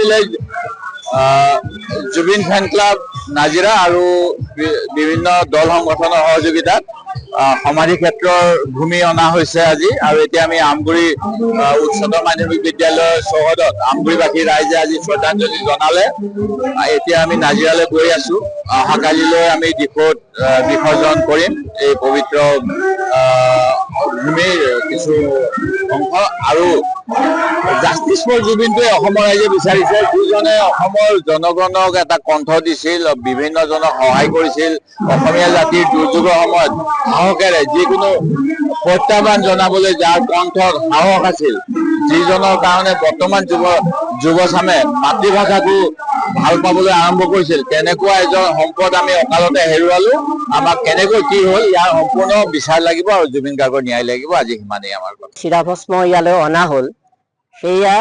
আছিলে জুবিন ফেন ক্লাব নাজিৰা আৰু বিভিন্ন দল সংগঠনৰ সহযোগিতাত সমাধি ক্ষেত্ৰৰ ভূমি অনা হৈছে আজি। আৰু এতিয়া আমি আমগুৰি উচ্চতৰ মাধ্যমিক বিদ্যালয়ৰ চৌহদত আমগুৰিবাসী ৰাইজে আজি শ্ৰদ্ধাঞ্জলি জনালে। এতিয়া আমি নাজিৰালৈ গৈ আছো। অহাকালিলৈ আমি দিশত বিসৰ্জন কৰিম এই পবিত্ৰ ভূমিৰ কিছু অংশ। আৰু জাষ্টিছ ফৰ জুবিনটোৱে অসমৰ ৰাইজে বিচাৰিছে, যিজনে অসমৰ জনগণক এটা কণ্ঠ দিছিল, বিভিন্নজনক সহায় কৰিছিল, অসমীয়া জাতিৰ দুৰ্যোগৰ সময়ত সাহসেৰে যিকোনো প্ৰত্যাহ্বান জনাবলৈ যাৰ কণ্ঠত সাহস আছিল, যিজনৰ কাৰণে বৰ্তমান যুৱচামে মাতৃভাষাটো ভাল পাবলৈ আৰম্ভ কৰিছিল, তেনেকুৱা এজন সম্পদ আমি অকালতে হেৰুৱালো। আমাক কেনেকৈ কি হ'ল ইয়াৰ সম্পূৰ্ণ বিচাৰ লাগিব আৰু জুবিন গাৰ্গৰ ন্যায় লাগিব। আজি সিমানেই আমাৰ কথা। চিতাভস্ম ইয়ালৈ অনা হ'ল, সেয়া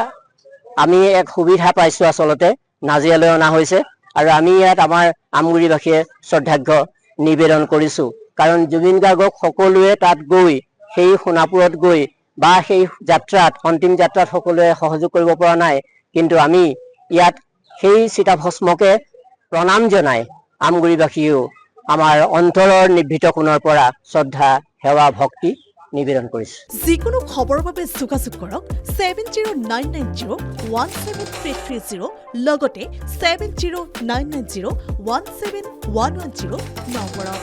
আমি এক সুবিধা পাইছোঁ। আচলতে নাজিৰালৈ অনা হৈছে আৰু আমি ইয়াত আমাৰ আমগুৰিবাসীয়ে শ্ৰদ্ধাৰ্ঘ্য নিবেদন কৰিছোঁ। কাৰণ জুবিন গাৰ্গক সকলোৱে তাত গৈ, সেই সোণাপুৰত গৈ বা সেই যাত্ৰাত, অন্তিম যাত্ৰাত সকলোৱে সহযোগ কৰিব পৰা নাই, কিন্তু আমি ইয়াত সেই চিতাভস্মকে প্ৰণাম জনাই আমগুৰিবাসীয়েও আমাৰ অন্তৰৰ নিভৃত কোণৰ পৰা শ্ৰদ্ধা, সেৱা, ভক্তি নিবেদন কৰিছে। যিকোনো খবৰৰ বাবে যোগাযোগ কৰক 7099017330 লগতে 7099017110 নম্বৰত।